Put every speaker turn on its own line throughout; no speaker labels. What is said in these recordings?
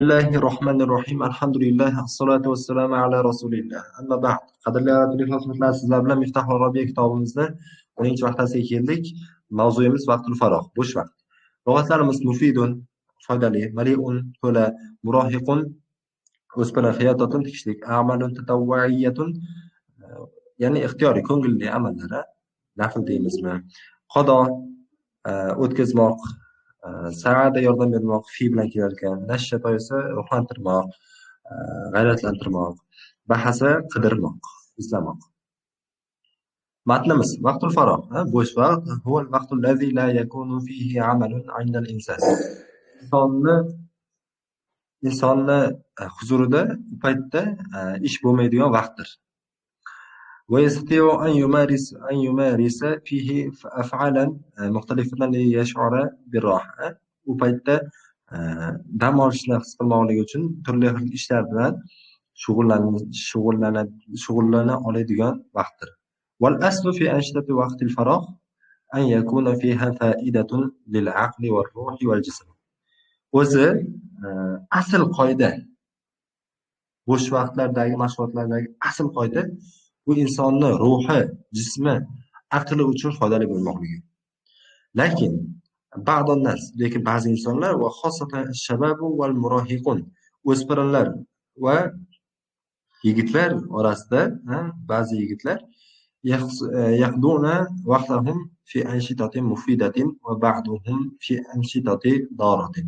Bismillahirrohmanirrohim. Alhamdulillah. Assalatu vassalamu ala rasulillah. Amma ba'd. Qadrli xizmatlar, sizlar bilan Miftah va Robiya kitobimizni 10-chi vaqtasiga keldik. Mavzuyimiz vaqtul faroq, bo'sh vaqt. Lug'atlarimiz mufidun, foydali, mali'un, to'la, murohiqun, o'spirin, xiyotatun, tikishlik, a'malun tatawwuiyatun, ya'ni ixtiyoriy, ko'ngilli amallar, nafl deymizmi? Qado, o'tkazmoq, sa'ada yordam bermoq, fi bilan kelar ekan. Nashshata esa ruhlantirmoq, g'ayratlantirmoq, bahasa qidirmoq, izlamoq. Matnimiz vaqtul faroq, bo'sh vaqt, huval vaqtul lazi la yakunu fihi amalun 'inda al-inson. Insonni huzurida u paytda ish bo'lmaydigan vaqtdir. ويستطيع أن يمارس فيه أفعالا مختلفة ليشعر بالراحة. U paytda dam olishni his qilmoqligi uchun turli xil ishlar bilan shug'ullana oladigan vaqtdir. والأصل في أنشطة وقت الفراغ أن يكون فيها فائدة للعقل والروح والجسم. O'zi asl qoida, bo'sh vaqtlardagi mashg'ulotlardagi asl qoida bu insonni ruhi, jismi, aqli uchun foydali bo'lmoqligi. Lekin ba'zi insonlar va xosatan shababu val murohiqun, o'spirinlar va yigitlar orasida ba'zi yigitlar yaqduna vaqtahum fi anshitatin mufidatin va ba'duhum fi anshitati daratin.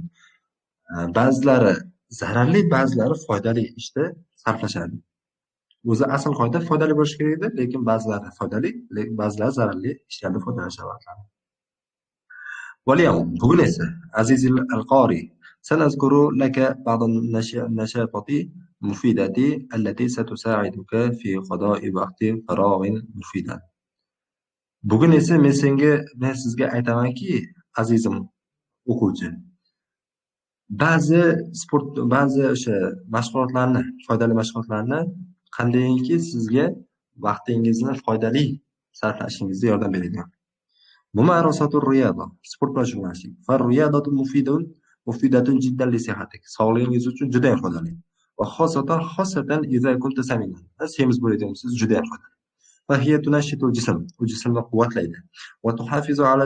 Ba'zilari zararli, ba'zilari foydali ishda sarflashadi. O'zi asl qoida foydali bo'lishi kerak edi, lekin ba'zilari foydali, lekin ba'zilari zararli ishlarda foydalashadi. واليوم bugun esa azizil al-qori سنذكر لك بعض النشاطات المفيدة التي ستساعدك في قضاء وقت فراغ مفيدا. Bugun esa men sizga aytamanki, azizim o'quvchi, ba'zi o'sha mashg'ulotlarni, foydali mashg'ulotlarni qandayki sizga vaqtingizni foydali sarflashingizga yordam beradigan. Mumarasatur riyada, sport bilan shug'ullanishlik. Farriyadatu mufidatun jiddan li sihatik. Sog'lig'ingiz uchun juda ham foydali. Va xosatan idza kunta saminan. Semiz bo'lsangiz juda ham foydali. Va hiya tunashitu jism, u jismni quvvatlaydi. Va tuhafizu ala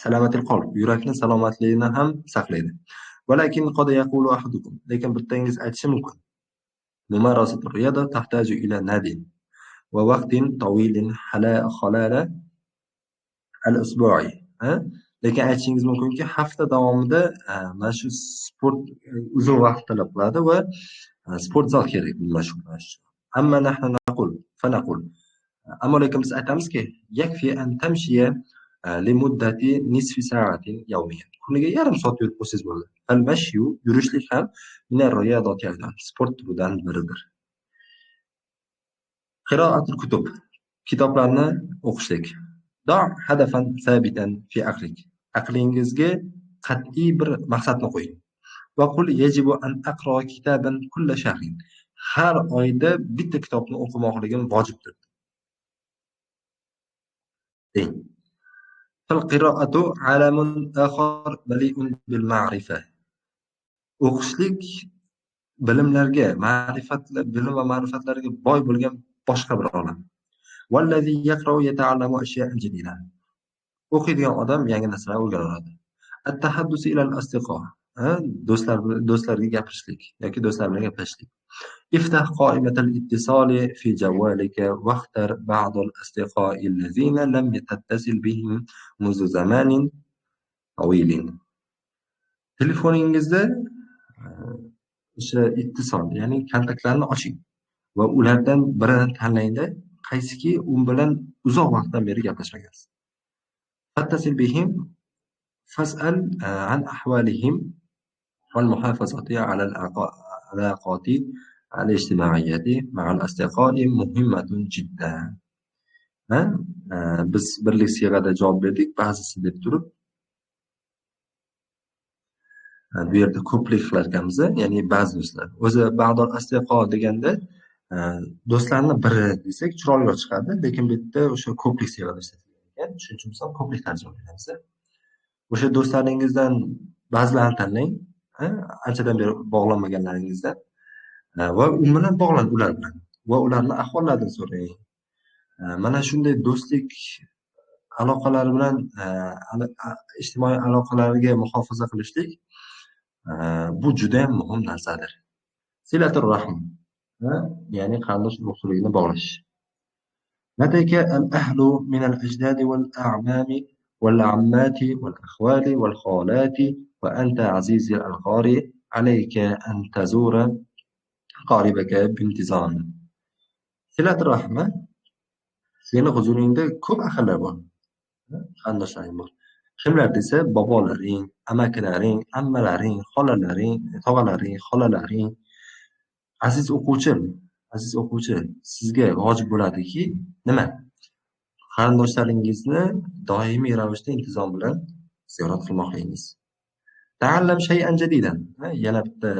salamatil qalb, yurakning salomatligini ham saqlaydi. Walakin qad yaqulu ahadukum, lekin bittangiz aytishi mumkin. Mumarasatur riyada tahtaju ila nadin va vaqtin tawilin halala al-usbu'i. Lekin aytishingiz mumkinki, hafta davomida mana shu sport uzun vaqt talab qiladi va sport zal kerak bu mashg'ullanish uchun. Amma nahnu fanaqul. Ammo lekin biz aytamizki, yakfi an tamshiya li muddati nisfi sa'atin yawmiyan. Kuniga yarim soat yurib bo'lsangiz bo'ladi. Al-mashyu, yurishlik ham min ar-riyadati aydan, sport turidan biridir. Qira'atul kutub, kitoblarni o'qishlik. Da' hadafan sabitan fi aqlik. Aqlingizga qat'iy bir maqsadni qo'ying. Va qul yajibu an aqra kitaban kulla shahrin. Har oyda bitta kitobni o'qimoqligim vojibdir. Deng. Fal qira'atu alamun akhar mali'un bil ma'rifa. O'qishlik bilimlarga, bilim va ma'rifatlarga boy bo'lgan boshqa bir olam. Vallazi yaqra'u yata'allamu ashya'a jadida. O'qiydigan odam yangi narsalar o'rganadi. At-tahaddusu ila al-asdiqa, do'stlarga gapirishlik yoki do'stlar bilan gaplashishlik. Iftah qoimatal ittisali fi jawalika waqtar ba'd al-asdiqa'i allazina lam tattasil bihim munzu zamanin tawilin. Telefoningizda o'sha ittisol, ya'ni kontaktlarni oching va ulardan birini tanlayda, qaysiki u bilan uzoq vaqtdan beri gaplashmagansiz. Fattasil bihim fas'al an ahwalihim wal muhafazati ala al-alaqati al-ijtima'iyyati ma'a al-asdiqa'i muhimmatun jiddan. Biz birlik siyg'ada javob berdik, ba'zisi deb turib bu yerda ko'plik qilar ekanmiz, ya'ni ba'zi do'stlar. O'zi ba'dol asdiqo deganda do'stlarni biri desak chiroyliroq chiqadi, lekin bu yerda o'sha ko'plik siyg'ada ishlatilgan ekan. Shuning uchun biz ham ko'plik tarjima qilamiz. O'sha do'stlaringizdan ba'zilarini tanlang ha, anchadan beri bog'lanmaganlaringizdan va u bilan bog'lan ular bilan va ularni ahvollarini so'rang. Mana shunday do'stlik aloqalari bilan ijtimoiy aloqalarga muhofaza qilishlik bu judayam muhim narsadir. Silatur rahm, ya'ni qarindosh urug'chiligini bog'lash. لديك الأهل من الأجداد والأعمام والعمات والأخوال والخالات وأنت عزيزي الغار عليك أن تزور أقاربك بانتظام. صلة الرحمة seni huzuringda ko'p ahillar bor, qarindoshlaring bor. Kimlar desa, bobolaring, amakilaring, ammalaring, xolalaring, tog'alaring, xolalaring. Aziz o'quvchim, aziz o'quvchi, sizga vojib bo'ladiki, nima? Qarindoshlaringizni doimiy ravishda intizom bilan ziyorat qilmoqligingiz. Ta'allam shay'an jadidan. Yana bitta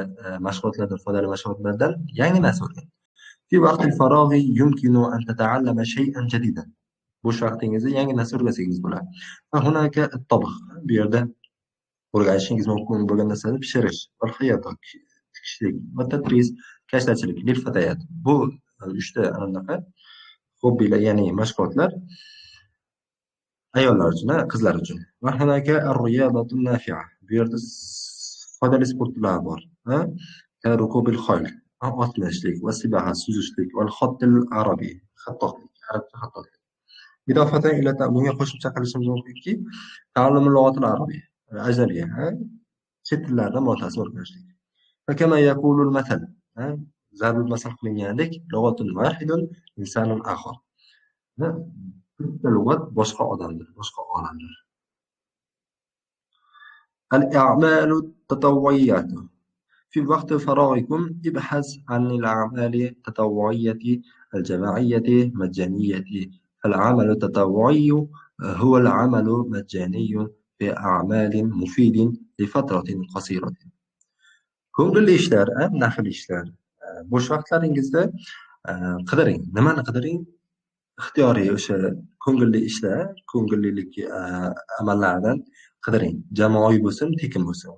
mashg'ulotlardan, foydali mashg'ulotlardan yangi narsa o'rgan. Fi vaqtil farog'i yumkinu an tata'allama shay'an jadidan. Bo'sh vaqtingizda yangi narsa o'rgansangiz bo'ladi. Va hunaka at-tabakh. Bu yerda o'rganishingiz mumkin bo'lgan narsalar pishirish, va hayotok, tikishlik va tadris, kashtachilik, lil fatayat. Bu 3 ta anaqa hobbilar, ya'ni mashg'ulotlar ayollar uchun, qizlar uchun. Va hunaka ar-riyadatun nafi'a. Bu yerda foydali sport turlari bor. Rukubil khayl, ot minishlik, va sibaha, suzishlik, va xottil arabiy, xattotlik, arabcha xattotlik. Idofatan ila bunga qo'shimcha qilishimiz mumkinki, ta'allumul lughatil arabiyya, ajnabiyya, chet tillardan birortasini o'rganishlik. Va kama yaqulul masal, zarul masal qilingandek, lughatun wahidun insanun akhar. Bitta lug'at boshqa odamdir, boshqa olamdir. Al-a'malu tatawwuyyat. في وقت فراغكم ابحث عن الأعمال التطوعية الجماعية مجانية. فالعمل التطوعي هو العمل مجاني في أعمال مفيد لفترة قصيرة. Ko'ngilli ishlar, nafl ishlar. Bo'sh vaqtlaringizda qidiring. Nimani qidiring? Ixtiyoriy o'sha ko'ngilli ishlar, ko'ngillilik amallardan qidiring. Jamoaviy bo'lsin, tekin bo'lsin.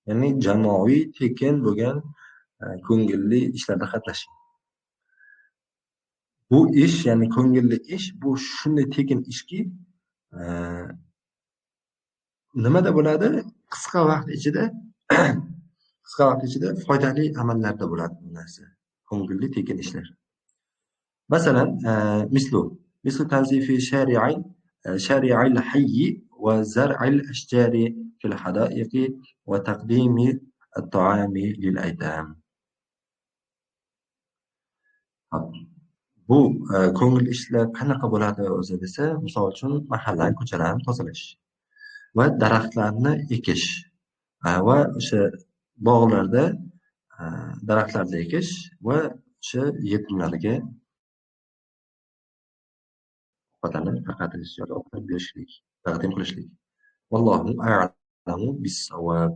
Ya'ni jamoaviy, tekin bo'lgan ko'ngilli ishlarda qatnashing. Bu ish, ya'ni ko'ngilli ish, bu shunday tekin ishki, nimada bo'ladi? Qisqa vaqt ichida foydali amallarda bo'ladi bu narsa. Ko'ngilli tekin ishlar. Masalan, mislu tanzifi shari'il hayy va zar'il ashjari fil hadaiq va taqdimi at-ta'ami lil aytam. Bu ko'ngil ishlar qanaqa bo'ladi o'zi desa, misol uchun mahalla ko'chalarni tozalash va daraxtlarni ekish va o'sha bog'larda daraxtlarni ekish va o'sha yetimlarga ovqatlarni tarqatish yoki ovqat berishlik, taqdim qilishlik. Vallohu a'lamu bis-savob.